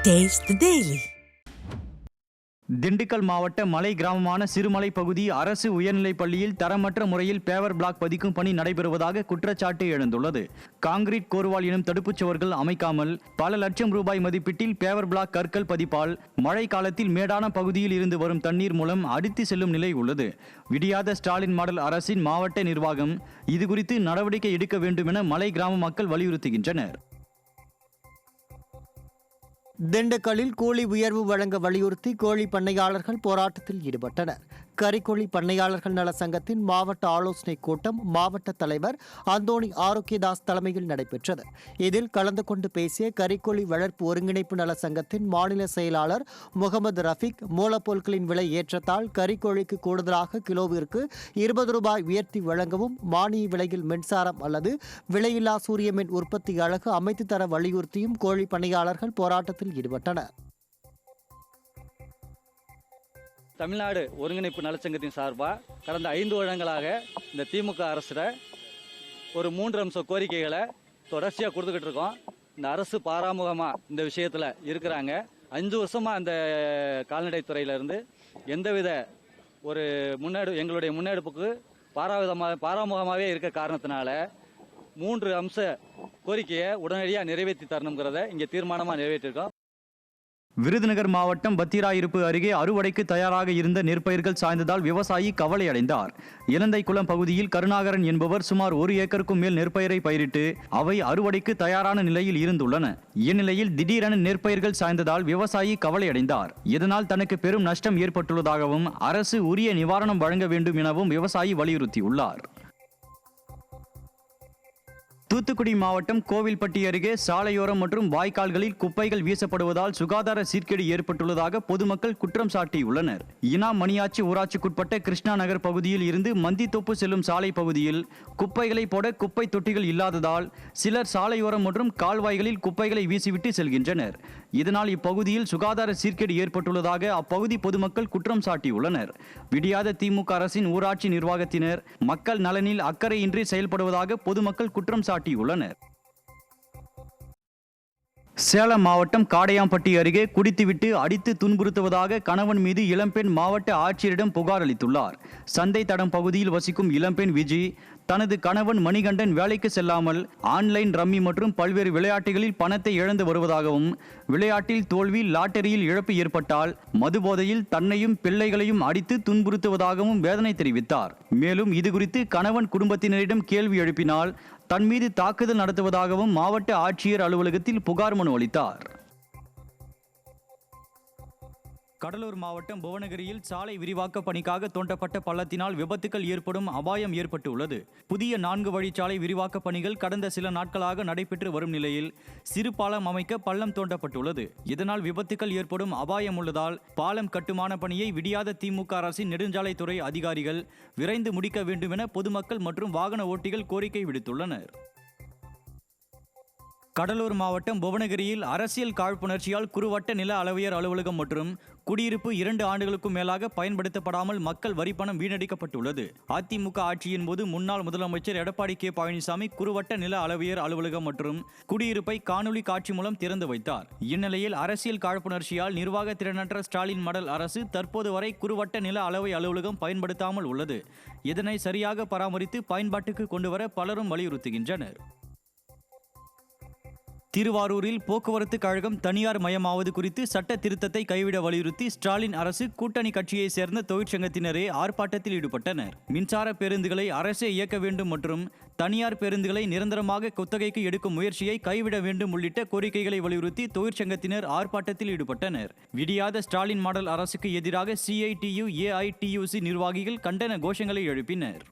Taste the Daily. Dindigul மாவட்ட மலை கிராமமான சிறுமலை பகுதி அரசு உயர்நிலைப் பள்ளியில் தரமற்ற முறையில் பேவர் பிளாக் பதிக்கும் பணி நடைபெறுவதாக குற்றச்சாட்டு எழுந்துள்ளது. காங்கிரீட் கோர்வால் எனும் தடுப்புச் சுவர்கள் அமைக்காமல் பல லட்சம் ரூபாய் மதிப்பீட்டில் பேவர் பிளாக் கற்கள் பதிப்பால் மழை காலத்தில் மேடான பகுதியில் இருந்து வரும் தண்ணீர் மூலம் அடித்து செல்லும் நிலை உள்ளது. விடியாத ஸ்டாலின் மாடல் அரசின் மாவட்ட நிர்வாகம் இதுகுறித்து நடவடிக்கை எடுக்க வேண்டும் என மலை கிராம மக்கள் வலியுறுத்துகின்றனர். திண்டுக்கல்லில் கூலி உயர்வு வழங்க வலியுறுத்தி கோழி பண்ணையாளர்கள் போராட்டத்தில் ஈடுபட்டனர். கறிக்கோழி பண்ணையாளர்கள் நல சங்கத்தின் மாவட்ட ஆலோசனைக் கூட்டம் மாவட்ட தலைவர் அந்தோணி ஆரோக்கியதாஸ் தலைமையில் நடைபெற்றது. இதில் கலந்து கொண்டு பேசிய கறிக்கோழி வளர்ப்பு ஒருங்கிணைப்பு நல சங்கத்தின் மாநில செயலாளர் முகமது ரஃபீக், மூலப்பொருட்களின் விலை ஏற்றத்தால் கறிக்கோழிக்கு கூடுதலாக கிலோவிற்கு 20 ரூபாய் உயர்த்தி வழங்கவும், மானிய விலையில் மின்சாரம் அல்லது விலையில்லா சூரிய மின் உற்பத்தி அலகு அமைத்து தர வலியுறுத்தியும் கோழி பண்ணையாளர்கள் போராட்டத்தில் ஈடுபட்டனர். தமிழ்நாடு ஒருங்கிணைப்பு நலச்சங்கத்தின் சார்பாக கடந்த 5 வருடங்களாக இந்த திமுக அரசில் ஒரு 3 அம்ச கோரிக்கைகளை தொடர்ச்சியாக கொடுத்துக்கிட்டு இருக்கோம். இந்த அரசு பாராமுகமாக இந்த விஷயத்தில் இருக்கிறாங்க. 5 வருஷமாக அந்த கால்நடைத்துறையிலேருந்து எந்தவித ஒரு எங்களுடைய முன்னெடுப்புக்கு பாராமுகமாகவே இருக்க காரணத்தினால 3 அம்ச கோரிக்கையை உடனடியாக நிறைவேற்றி தரணுங்கிறத இங்கே தீர்மானமாக நிறைவேற்றிருக்கோம். விருதுநகர் மாவட்டம் பத்திராயிருப்பு அருகே அறுவடைக்கு தயாராக இருந்த நெற்பயிர்கள் சாய்ந்ததால் விவசாயி கவலை அடைந்தார். இலந்தைக்குளம் பகுதியில் கருணாகரன் என்பவர் சுமார் 1 ஏக்கருக்கும் மேல் நெற்பயிரை பயிரிட்டு அவை அறுவடைக்கு தயாரான நிலையில் இருந்துள்ளன. இந்நிலையில் திடீரென நெற்பயிர்கள் சாய்ந்ததால் விவசாயி கவலை அடைந்தார். இதனால் தனக்கு பெரும் நஷ்டம் ஏற்பட்டுள்ளதாகவும் அரசு உரிய நிவாரணம் வழங்க வேண்டும் எனவும் விவசாயி வலியுறுத்தியுள்ளார். தூத்துக்குடி மாவட்டம் கோவில்பட்டி அருகே சாலையோரம் மற்றும் வாய்க்கால்களில் குப்பைகள் வீசப்படுவதால் சுகாதார சீர்கேடு ஏற்பட்டுள்ளதாக பொதுமக்கள் குற்றம் சாட்டியுள்ளனர். இனா மணியாச்சி ஊராட்சிக்குட்பட்ட கிருஷ்ணா நகர் பகுதியில் இருந்து மந்தித்தோப்பு செல்லும் சாலை பகுதியில் குப்பைகளை போட குப்பை தொட்டிகள் இல்லாததால் சிலர் சாலையோரம் மற்றும் கால்வாய்களில் குப்பைகளை வீசிவிட்டு செல்கின்றனர். இதனால் இப்பகுதியில் சுகாதார சீர்கேடு ஏற்பட்டுள்ளதாக அப்பகுதி பொதுமக்கள் குற்றம் சாட்டியுள்ளனர். விடியாத திமுக அரசின் ஊராட்சி நிர்வாகத்தினர் மக்கள் நலனில் அக்கறையின்றி செயல்படுவதாக பொதுமக்கள் குற்றம் சாட்டியுள்ளனர். சேலம் மாவட்டம் காடையாம்பட்டி அருகே குடித்துவிட்டு அடித்து துன்புறுத்துவதாக கணவன் மீது இளம்பெண் மாவட்ட ஆட்சியரிடம் புகார் அளித்துள்ளார். சந்தை தடம் பகுதியில் வசிக்கும் இளம்பெண் விஜி தனது கணவன் மணிகண்டன் வேலைக்கு செல்லாமல் ஆன்லைன் ரம்மி மற்றும் பல்வேறு விளையாட்டுகளில் பணத்தை இழந்து வருவதாகவும், விளையாட்டில் தோல்வி, லாட்டரியில் இழப்பு ஏற்பட்டால் மதுபோதையில் தன்னையும் பிள்ளைகளையும் அடித்து துன்புறுத்துவதாகவும் வேதனை தெரிவித்தார். மேலும் இதுகுறித்து கணவன் குடும்பத்தினரிடம் கேள்வி எழுப்பினால் தன் மீது தாக்குதல் நடத்துவதாகவும் மாவட்ட ஆட்சியர் அலுவலகத்தில் புகார் மனு அளித்தார். கடலூர் மாவட்டம் புவனகிரியில் சாலை விரிவாக்க பணிக்காக தோண்டப்பட்ட பள்ளத்தினால் விபத்துக்கள் ஏற்படும் அபாயம் ஏற்பட்டுள்ளது. புதிய 4 வழிச்சாலை விரிவாக்க பணிகள் கடந்த சில நாட்களாக நடைபெற்று வரும் நிலையில் சிறு பாலம் அமைக்க பள்ளம் தோண்டப்பட்டுள்ளது. இதனால் விபத்துக்கள் ஏற்படும் அபாயம் உள்ளதால் பாலம் கட்டுமான பணியை விடியாத திமுக அரசின் நெடுஞ்சாலைத்துறை அதிகாரிகள் விரைந்து முடிக்க வேண்டும் என பொதுமக்கள் மற்றும் வாகன ஓட்டிகள் கோரிக்கை விடுத்துள்ளனர். கடலூர் மாவட்டம் புவனகிரியில் அரசியல் காழ்ப்புணர்ச்சியால் குறுவட்ட நில அளவையர் அலுவலகம் மற்றும் குடியிருப்பு 2 ஆண்டுகளுக்கும் மேலாக பயன்படுத்தப்படாமல் மக்கள் வரிப்பணம் வீணடிக்கப்பட்டுள்ளது. அதிமுக ஆட்சியின் போது முன்னாள் முதலமைச்சர் எடப்பாடி கே பழனிசாமி குறுவட்ட நில அளவையர் அலுவலகம் மற்றும் குடியிருப்பை காணொலி காட்சி மூலம் திறந்து வைத்தார். இந்நிலையில் அரசியல் காழ்ப்புணர்ச்சியால் நிர்வாக திறனற்ற ஸ்டாலின் மாடல் அரசு தற்போது வரை குறுவட்ட நில அளவை அலுவலகம் பயன்படுத்தாமல் உள்ளது. இதனை சரியாக பராமரித்து பயன்பாட்டுக்கு கொண்டுவர பலரும் வலியுறுத்துகின்றனர். திருவாரூரில் போக்குவரத்து கழகம் தனியார் மயமாவது குறித்து சட்ட திருத்தத்தை கைவிட வலியுறுத்தி ஸ்டாலின் அரசு கூட்டணி கட்சியை சேர்ந்த தொழிற்சங்கத்தினரே ஆர்ப்பாட்டத்தில் ஈடுபட்டனர். மின்சார பேருந்துகளை அரசே இயக்க வேண்டும் மற்றும் தனியார் பேருந்துகளை நிரந்தரமாக குத்தகைக்கு எடுக்கும் முயற்சியை கைவிட வேண்டும் உள்ளிட்ட கோரிக்கைகளை வலியுறுத்தி தொழிற்சங்கத்தினர் ஆர்ப்பாட்டத்தில் ஈடுபட்டனர். விடியாத ஸ்டாலின் மாடல் அரசுக்கு எதிராக CITU, AITUC நிர்வாகிகள் கண்டன கோஷங்களை எழுப்பினர்.